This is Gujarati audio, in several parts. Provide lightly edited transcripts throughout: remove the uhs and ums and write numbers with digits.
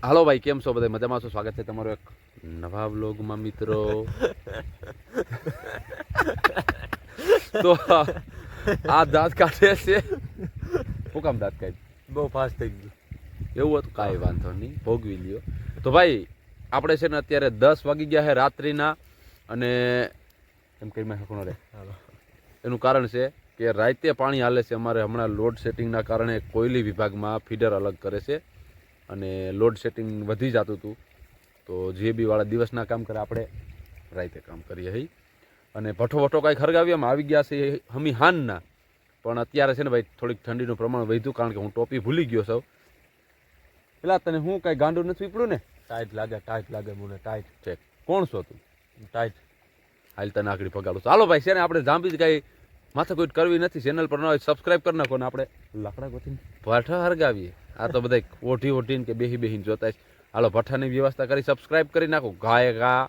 હાલો ભાઈ, કેમ છો બધા? મજામાં છો? સ્વાગત છે તમારો એક નવા વ્લોગમાં મિત્રો. તો આ દાંત કાઢે છે. શું કામ દાંત કાઢ? બહુ ફાસ્ટ થઈ ગયું. એવું હતું, કાંઈ વાંધો નહીં, ભોગવી લ્યો. તો ભાઈ આપણે છે ને અત્યારે 10 વાગી ગયા છે રાત્રિના, અને એમ કઈ મેં હકણો રે એનું કારણ છે કે રાતે પાણી હાલે છે અમારે. હમણાં લોડ સેટિંગના કારણે કોયલી વિભાગમાં ફીડર અલગ કરે છે અને લોડ સેટિંગ વધી જતું હતું. તો જે બી વાળા દિવસના કામ કરે, આપણે રાતે કામ કરીએ હઈ. અને ભઠ્ઠો કાંઈ ખરગાવીમાં આવી ગયા છે હમી હાનના. પણ અત્યારે છે ને ભાઈ થોડીક ઠંડીનું પ્રમાણ વધ્યું, કારણ કે હું ટોપી ભૂલી ગયો છું. પેલા તને હું કાંઈ ગાંડું નથી પીપડું ને? ટાઈટ લાગે મને ટાઈટ છે. કોણ છો તું? ટાઈટ. હાલ તને આકડી પગાડું. ચાલો ભાઈ, છે ને આપણે જાંબી કાંઈ માથાકૂટ કરવી નથી. ચેનલ પર ન હોય સબસ્ક્રાઈબ કરી નાખો ને આપણે લાકડા ગોતીને ભઠ્ઠા હરગાવીએ. આ તો બધા ઓઢીને કે બેહીને જોતા છે. હાલો, ભઠ્ઠાની વ્યવસ્થા કરી સબસ્ક્રાઈબ કરી નાખો. ગાય ગા.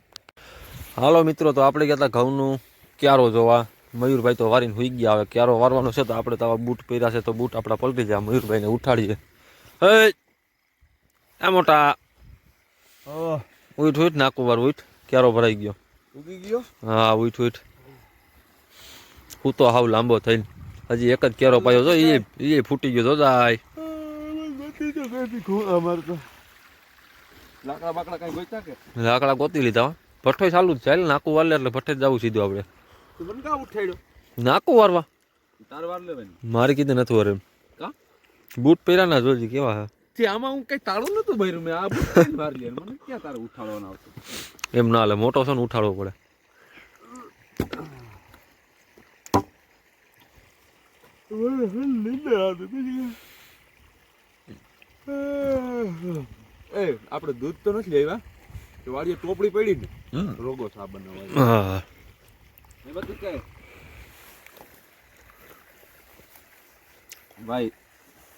હાલો મિત્રો, તો આપણે ગયા હતા ઘઉંનું ક્યારો જોવા. મયુરભાઈ તો વારીને હોઈ ગયા. હવે ક્યારો વારવાનો છે તો આપણે તો બૂટ પહેર્યા છે તો બૂટ આપણા પલટી જાય. મયુરભાઈને ઉઠાડીએ. હે આ મોટા ઉઠ નાખું વાર ઉઠ. ક્યારો ભરાઈ ગયો. ઉગી ગયો? હા ઉઠ. હું તો હાવ લાંબો થઈને હજી એક જ કેરો પાયો છો, એ ફૂટી ગયો તો જાય. લાકડા બાકડા કઈ ગોઈતા કે? લાકડા ગોતી લીધા. ભઠ્ઠો ચાલુ જ છે. નાકું વારલે એટલે ભઠ્ઠે જ જવું સીધું આપણે. તું મને કા ઉઠાડ્યો? નાકું વારવા તાર વાર લેવાની. મારે કીધે નથી વારે. કા બૂટ પહેર્યા ના જોજી કેવા હે. તે આમાં હું કઈ તાળું નતું ભર્યું. મેં આ બૂટ વાર લે. મને ક્યાં તારે ઉઠાડવાનો આવતો? એમ ના હાલે, મોટો છે ને ઉઠાડવો પડે. એ આપણે દૂધ તો નથી આવ્યા કે વાડીએ ટોપડી પડી ને રોગો સાબન હા એ બધું કે ભાઈ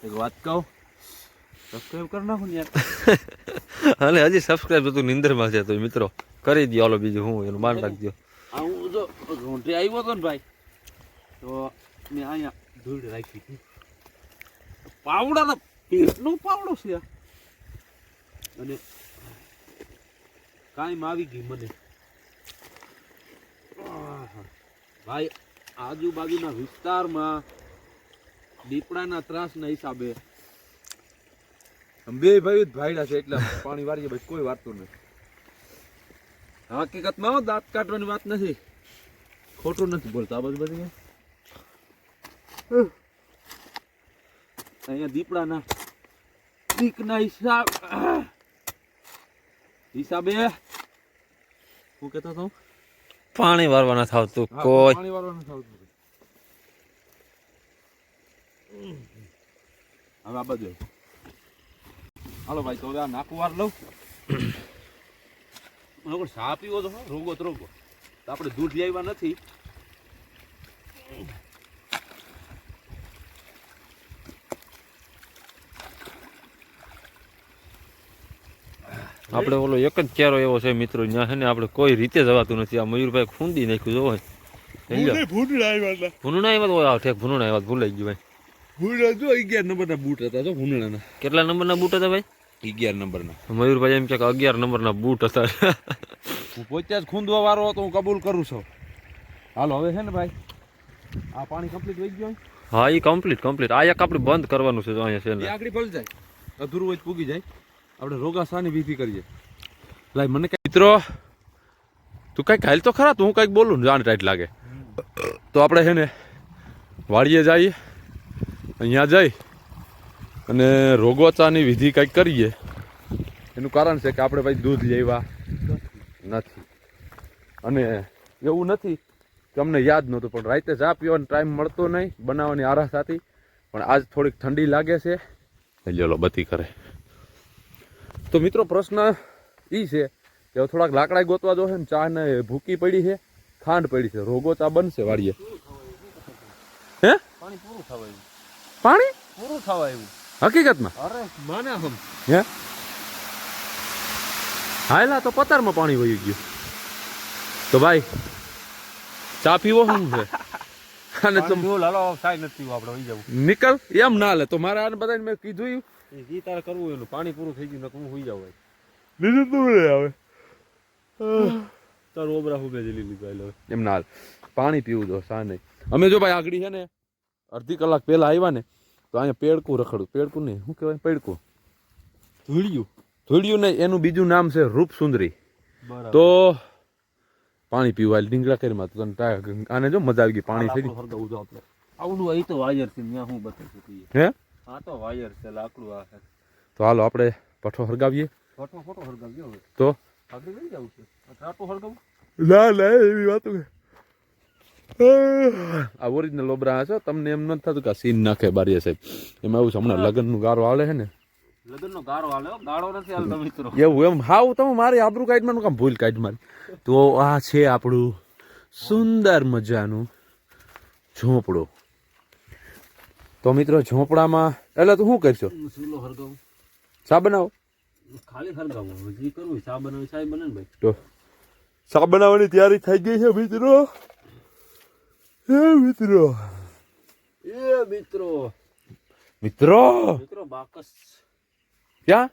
એક વાત કહું, સબસ્ક્રાઇબ કરી નાખો ને યાર. અને હજી સબસ્ક્રાઇબ તો નિંદરમાં છે તો મિત્રો કરી દો. હાલો બીજું હું એનું માન રાખજો. આ હું જો ઘોંટે આવ્યો હતો ને ભાઈ, તો મેં અહીંયા ધૂળ રાખી હતી. પાવડાનો પેટનો પાવડો છે અને કાંઈ આવી ગઈ મને. ભાઈ આજુબાજુના વિસ્તારમાં દીપડાના ત્રાસના હિસાબે બે ભાઈ જ ભાઈડા છે એટલે પાણી વારીએ ભાઈ કોઈ વાતું નથી. હકીકતમાં દાંત કાઢવાની વાત નથી, ખોટું નથી બોલતા. આ બધું બધી અહીંયા દીપડાના દીકના હિસાબે હું કહેતો હતો પાણી વારવાના થાવ તું કોઈ. પાણી વાળવાનું થતું. હવે આ બધું હાલો ભાઈ, તો હવે આ નાકું વાર લઉં. સા પીવો તો રોગો તો રોગો. તો આપણે દૂધ લઈ આવ્યા નથી. આપણે ઓલો એક જ ક્યારો એવો છે મિત્રો, ત્યાં છે ને આપણે કોઈ રીતે જવાતું નથી. આ મયુરભાઈ ખૂંદી નાખ્યું જો હોય. ભૂંડણા આવ્યા ઠેક ભૂંડણા આવ્યા ભૂલાઈ ગયું ભાઈ. ભૂંડણા જો 11 નંબરના બૂટ હતા. જો ભૂંડણાના કેટલા નંબરના બૂટ હતા ભાઈ? 11 નંબરના. મયુરભાઈ એમ કે 11 નંબરના બૂટ હતા. હું પોતે જ ખૂંદવા વાળો હતો, હું કબૂલ કરું છું. હાલો હવે છે ને ભાઈ, આ પાણી કમ્પ્લીટ વહી ગયો. હા એ કમ્પ્લીટ. આ એક આપણે બંધ કરવાનું છે જો અહીંયા છે. આકડી પડી જાય, અધૂરું હોય પૂગી જાય. આપણે રોગાસાની વિધિ કરીએ. લાય મને કઈ મિત્રો, તું કઈક હાલ તો ખરા. તું કઈક બોલું ને જાણ ટાઈટ લાગે. તો આપણે છે ને વાડીએ જઈએ, અહીંયા જઈ અને રોગોચાની વિધિ કંઈક કરીએ. એનું કારણ છે કે આપણે ભાઈ દૂધ લેવા નથી, અને એવું નથી કે અમને યાદ નહોતું, પણ રાતે ચા પીવાનો ટાઈમ મળતો નહીં બનાવવાની આરાસ હતી. પણ આજ થોડીક ઠંડી લાગે છે. લો બતી કરે. તો મિત્રો પ્રશ્ન એ છે કે થોડાક લાકડા ગોતવા જો છે ને, ચા ને ભૂકી પડી છે, ખાંડ પડી છે, રોગો ચા બનશે વાડીએ. હે પાણી પૂરું થવા આવ્યું. પાણી પૂરું થવા આવ્યું હકીકતમાં? અરે માને હમ હે હાયલા તો પતારમાં પાણી વહી ગયું. તો ભાઈ ચા પીવો શું છે? અને હાલો સાઈ નથી આપણે વહી જવું. નિકલ એમ ના લે તો મારે આને બધાને મેં કીધું જી તારે કરવું એનું પાણી પૂરું થઈ ગયું ને હું સુઈ જાવ લીધું તું આવે તારું ઓબરા હું જલી લીધું એટલે એમ ના હાલ. પાણી પીવું દો સા નહીં. અમે જો ભાઈ આગળ છે ને અડધી કલાક પહેલા આવ્યા ને તો અહીંયા પેડકું રખડું. પેડકું નહીં શું કહેવાય? પેડકું ધૂળિયું નહીં, એનું બીજું નામ છે રૂપસુંદરી. તો પાણી પીવા ડીંગડા કરીમાં તો તને આને જો મજા આવી ગઈ પાણી થઈ ગઈ. આવડું અહીં તો વાયર છે ત્યાં હું બતાવી હે હા તો વાયર છે લાકડું આ છે તો હાલો આપણે પઠો હરગાવીએ. ફોટો હરગાવ્યો હવે તો આગળ લઈ જવું છે ટ્રાટો હરગાવું ના ના એવી વાતો આ ઓરિજિનલ લોબરા છે. તમને એમ નથી થતું કે સીન નાખે બારીએ સાહેબ. એમાં એવું છે હમણાં લગ્નનું ગારો હાલે છે ને લગ્નનો ગારો હાલે ગાળો નથી હાલતો મિત્રો એવું એમ હાવ તમે મારી આબરૂ કાઢવાનું કામ ભૂલ કાઢ મારી. તો આ છે આપણું સુંદર મજાનું ઝોપડું. તો મિત્રો ઝોપડામાં એટલે તું શું કરશો? ચૂલો હરગાવું શા બનાવો? ખાલી હરગાવું જે કરવું ચા બનાવી ચા બને ને ભાઈ. તો શા બનાવવાની તૈયારી થઈ ગઈ છે મિત્રો. મિત્રો મિત્રો મિત્રો મિત્રો બાકસ ક્યાં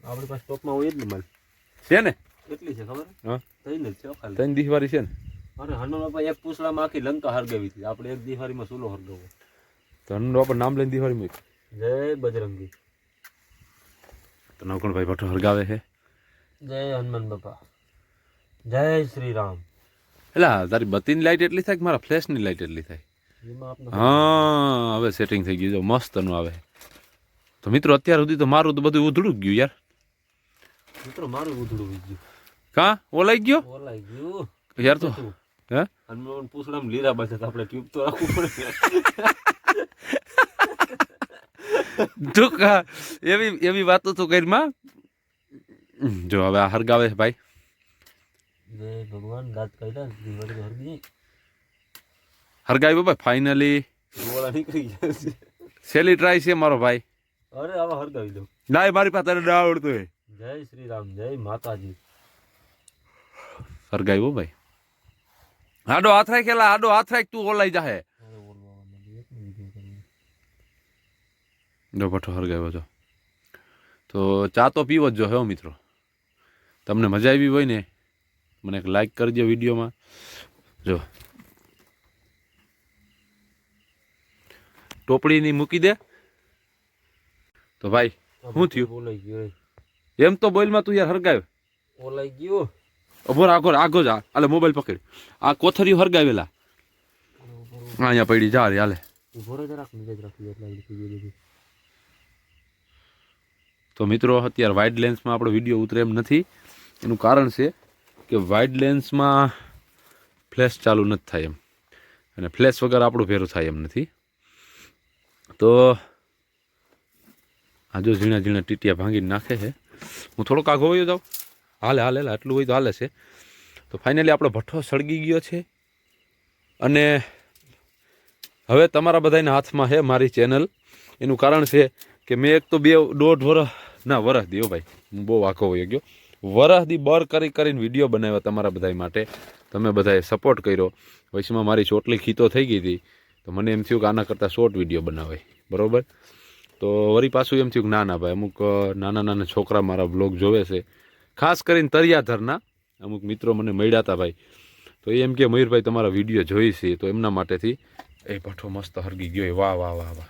આપણી પાસે સ્ટોકમાં હોય જ ને માલ છે ને? કેટલી છે ખબર? હા થઈને જ છે ખાલી 3 દિવાળી છે ને. અરે હનો બાપા એક પૂછડામાં આખી લંકા હરગાવી હતી આપણે એક દિવાળીમાં ચૂલો હરગાવો. તો હનનો આપણે નામ લઈને દિવાળી મૂકી. જય બજરંગી તો નવકણભાઈ ભઠ્ઠો હરગાવે છે. જય હનુમાન બાપા જય શ્રી રામ. એટલે તારી બત્તીની લાઈટ એટલી થાય કે મારા ફ્લેશની લાઈટ એટલી થાય. એમાં આપણે હા હવે સેટિંગ થઈ ગયું. જો મસ્તનું આવે. તો મિત્રો અત્યાર સુધી તો મારું તો બધું ઉધડું જ ગયું યાર. મિત્રો મારું ઉધડું ગયું કા ઓલાઈ ગયો ઓલાઈ ગયું યાર. તો હે હનુમાન પૂછડામાં લીરા બાજે આપણે ટ્યુબ તો રાખવું પડે. તું કા એવી વાતો તો કરીમાં. જો હવે આ હરગાવે છે ભાઈ. જય ભગવાન દાંત કાઢ્યા દિવાળી હરગી હરગાવી ભાઈ ફાઇનલી ગોળા નીકળી ગયા છે. સેલી ટ્રાય છે મારો ભાઈ. અરે આવા હરગાવી દો. ના મારી પાસે તને ના આવડતું હોય. જય શ્રી રામ જય માતાજી. હરગાવ્યો ભાઈ. આડો હાથ રાખ એલા આડો હાથ રાખ તું ઓલાઈ જાહે. જો ભઠ્ઠો હરગાવ્યો છો. તો ચા તો પીવો જ જો હે મિત્રો. તમને મજા આવી હોય ને મને એક લાઈક કરજો વિડીયોમાં. જો ટોપડીની મૂકી દે. તો ભાઈ શું થયું? ઓલાઈ ગયો એમ તો બોલમાં તું યાર હરગાવ. ઓલાઈ ગયો અભોર આગો આગો જા. હાલે મોબાઈલ પકડ. આ કોથરીઓ હરગાવેલા અહીંયા પડી જા રે હાલે. ઉભો રહે જરાક નીચે જ રાખી એટલે લીધી. તો મિત્રો અત્યારે વાઇડ લેન્સમાં આપણો વિડીયો ઉતરે એમ નથી. એનું કારણ છે કે વાઇડ લેન્સમાં ફ્લેશ ચાલુ નથી થાય એમ, અને ફ્લેશ વગર આપણું ભેરું થાય એમ નથી. તો આ જો ઝીણા ઝીણા ટીટિયા ભાંગીને નાખે છે. હું થોડોક આગો વયો જાઉં. હાલે હાલે આટલું હોય તો હાલે છે. તો ફાઇનલી આપણો ભઠ્ઠો સળગી ગયો છે. અને હવે તમારા બધાના હાથમાં છે મારી ચેનલ. એનું કારણ છે કે મેં એક તો 2.5 વર્ષ ના વરસ દીધો ભાઈ, હું બહુ આખો હોય ગયો. વરસ દી બર કરીને વિડીયો બનાવ્યા તમારા બધા માટે. તમે બધાએ સપોર્ટ કર્યો. વચમાં મારી ચોટલી ખીતો થઈ ગઈ હતી, તો મને એમ થયું કે આના કરતાં શોર્ટ વિડીયો બનાવાય, બરાબર. તો વળી પાછું એમ થયું કે ના ના ભાઈ, અમુક નાના નાના છોકરા મારા બ્લોગ જોવે છે, ખાસ કરીને તરિયાધરના અમુક મિત્રો મને મળ્યા હતા ભાઈ. તો એમ કે મયુરભાઈ તમારા વિડીયો જોઈ છે, તો એમના માટેથી એ ભઠ્ઠો મસ્ત હરગી ગયો. વાહ વાહ વાહ વાહ.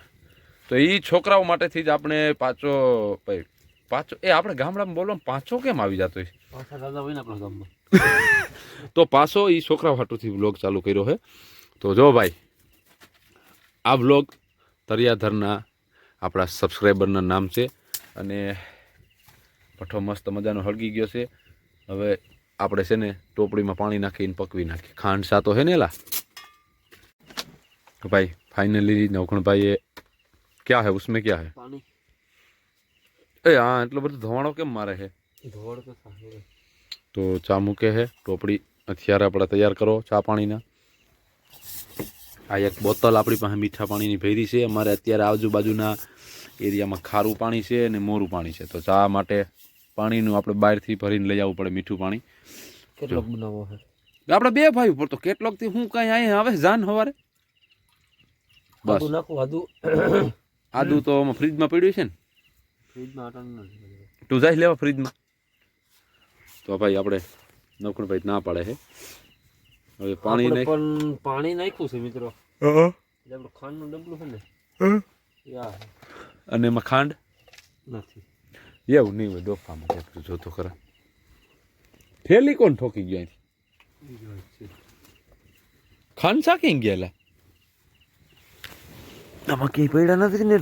તો એ છોકરાઓ માટેથી જ આપણે પાછો એ આપણે ગામડામાં બોલો પાછો કેમ આવી જતો હોય? તો પાછો એ છોકરા હાટુથી વ્લોગ ચાલુ કર્યો છે. તો જો ભાઈ, આ વ્લોગ તરિયાધરના આપણા સબસ્ક્રાઈબરના નામ છે. અને ભઠ્ઠો મસ્ત મજાનો હળગી ગયો છે. હવે આપણે છે ને ટોપડીમાં પાણી નાખીને પકવી નાખીએ. ખાંડ સા તો હે ને એલા ભાઈ. फाइनली नौखण भाई ये क्या है, उसमें क्या है? पानी. ए हाँ, એટલો બધો ધોવાણો કેમ મારે છે? ધોવાણ તો સાહેબ. તો ચા મૂકે છે ટોપડી. અત્યારે આપણે તૈયાર કરો ચા પાણીના. આ એક બોતલ આપણી પાસે મીઠા પાણીની ભરી છે. અમારે અત્યારે આજુબાજુના એરિયામાં ખારું પાણી છે અને મોરું પાણી છે. તો ચા માટે પાણીનું આપણે બહારથી ભરીને લઈ આવવું પડે, મીઠું પાણી. કેટલોક બનાવવો છે આપણે બે ભાઈ ઉપર. તો કેટલોક થી હું કઈ અહીં આવે જાન હવારે બસ નાખું આદુ આદુ તો આમાં ફ્રીજમાં પડ્યું છે ને ફ્રીજમાં અટાણું નથી. તું જાય લેવા ફ્રીજમાં તો ભાઈ આપણે નવકણભાઈ ના પાડે છે હવે પાણી આપણે નહીં પણ પાણી નાખ્યું છે મિત્રો. એટલે આપણું ખાંડનું ડબલું છે ને યાર અને એમાં ખાંડ નથી. એવું નહીં હોય ડોફામાં કેટલું જોતો ખરા થેલી કોણ ઠોકી ગયો અહીંથી ખાંડ શાકી ગયેલા આમાં ક્યાંય પડ્યા નથી ને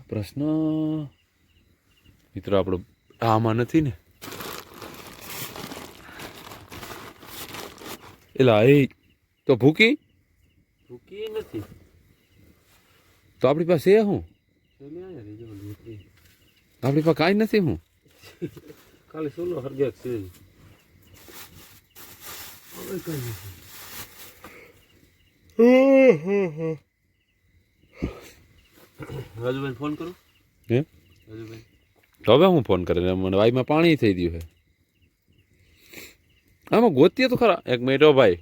પ્રશ્ન મિત્રો આપણો આમાં નથી ને એલા એ તો ભૂકી ભૂકી નથી તો આપણી પાસે એ હું આપણી પાસે કાંઈ નથી હું ખાલી સોલો હરગ્યા છે. હવે કઈ નથી. રાજુભાઈ ફોન કરું. હે રાજુભાઈ તો હવે હું ફોન કરે મને વાઈમાં પાણી થઈ ગયું છે આમાં ગોતીએ તો ખરા એક મિનિટ હો ભાઈ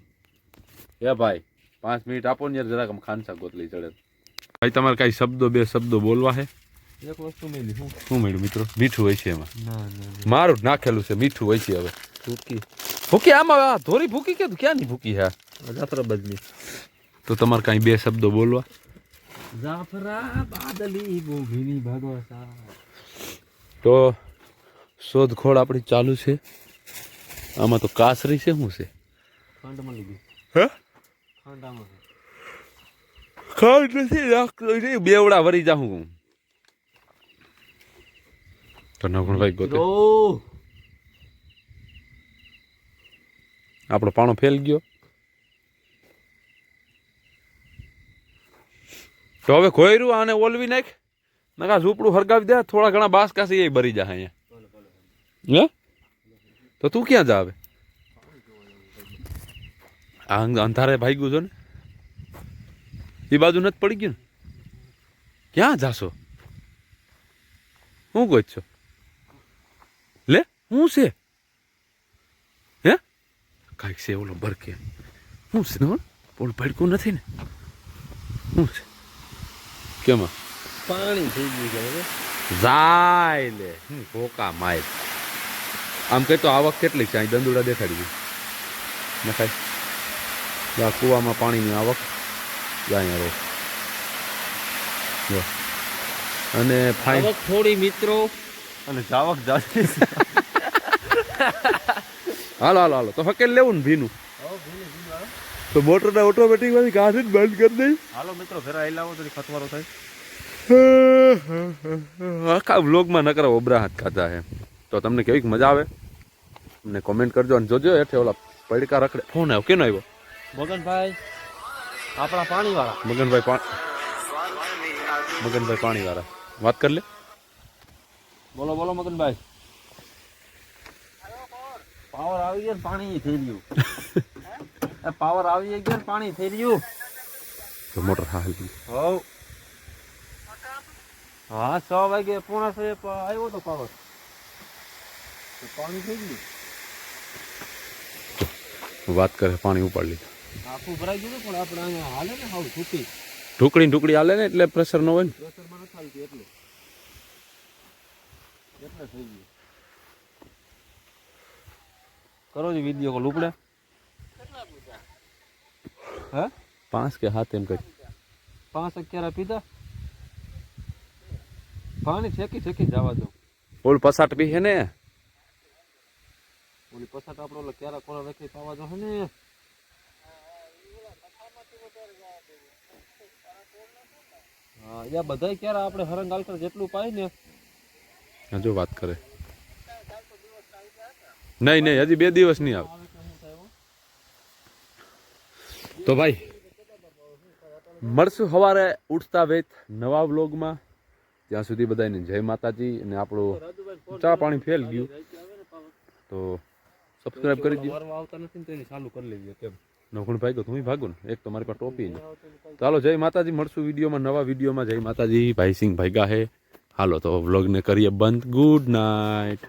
એ ભાઈ 5 મિનિટ આપો ને યાર જરાક આમ ખાનસા ગોતલી ચડે ભાઈ તમારે કાંઈ શબ્દો બે શબ્દો બોલવા છે એક વસ્તુ મેલી હું શું મળ્યું મિત્રો મીઠું હોય છે એમાં ના ના મારું જ નાખેલું છે મીઠું હોય છે હવે ભૂકી ભૂકી આમાં આ ધોરી ભૂકી કે ક્યાં ની ભૂકી છે જાફરાબાદની તો તમારે કાંઈ બે શબ્દો બોલવા જાફરા બાદલી ગોભીની ભાગવતા. તો શોધખોળ આપણી ચાલુ છે આમાં તો કાસરી છે શું છે ખાંડમાં લીધી. હે ખાંડામાં ખાંડ નથી રાખતો બેવડા વરી જાઉં હું તો નવગુણભાઈ ગોતે આપણો પાણો ફેલ ગયો તો હવે ખોયરું આને ઓલવી નાખ નકા ઝૂપડું હરગાવી દે થોડા ઘણા બાસ કાસી એ ભરી જાય અહીંયા હે તો તું ક્યાં જા હવે આ અંધારે ભાગ્યું છો ને એ બાજુ નથી પડી ગયું ને ક્યાં જાશો હું ગોત છો લે હું છે હે કાંઈક છે ઓલો બરકે હું છે ને ઓલું ભડકું નથી ને શું છે કેમાં પાણી થઈ ગયું છે હવે. જાય લે હું ભોકા માય આમ કહે તો આવક કેટલી છે અહીં દંદુડા દેખાડી ગયું નખાય આ કૂવામાં પાણીની આવક જાય રો જો અને ફાઈન આવક થોડી મિત્રો અને જાવક જાજી. હાલો હાલો હાલો તો હકેલ લેવું ને ભીનું તો મોટરના ઓટોમેટિક માંથી કાઢીને બંધ કરી દઈ હાલો મિત્રો ઘરે આઈ લાવો તો ખતવારો થાય. આખા વ્લોગમાં ન કરો ઓબરા હાથ ખાધા હે તો તમને કેવી મજા આવે અમને કોમેન્ટ કરજો અને જોજો હેઠે ઓલા પડકા રખડે ફોન આવ્યો કેનો આવ્યો મગનભાઈ આપણા પાણીવાળા. મગનભાઈ પાણીવાળા વાત કરી લે બોલો બોલો મગનભાઈ. પાવર આવી ગયો ને પાણી થઈ રહ્યું. પાવર આવી ગયો ને પાણી થઈ રહ્યું. તો મોટર હાલ હવ હા 6 વાગે 6:45 આવ્યો તો પાવર તો પાણી થઈ ગયું. વાત કરે પાણી ઉપાડ લીધું આખું ભરાઈ ગયું પણ આપણે અહીંયા હાલે ને હાવ છૂટી ઢુકડી હાલે ને એટલે પ્રેશર ન હોય ને પ્રેશરમાં નથી હાલતી એટલે થઈ ગયું. કરો जी वीडियो को लूपड़े है 5 કે 7 એમ કઈ 5 11 पीता पानी छेकी छेकी जावा दो ઓલ પસાટ બી હે ને ઓલી પસાટ આપણો ઓલા ક્યારા કોરા રાખી પાવા દો હે ને હા યા બધાય ક્યારા આપણે હરંગાલ કર જેટલું પાય ને જો વાત કરે નહીં હજી 2 દિવસ નહીં આવે તો ભાઈ મળશું સવારે ઉઠતા વેત નવા વ્લોગમાં ત્યાં સુધી બધાને જય માતાજી અને આપણું ચા પાણી ફેલ ગયું તો સબસ્ક્રાઇબ કરી દો આવતા નથી તો એને ચાલુ કરી લેજો કેમ નવગુણ ભાઈ તું ભાગો ને એક તો મારી પાસે ટોપી ને ચાલો જય માતાજી મળશું વિડીયોમાં નવા વિડીયોમાં જય માતાજી ભાઈ સિંહ ભાગ્યા હે હાલો તો વ્લોગને કરીએ બંધ ગુડ નાઇટ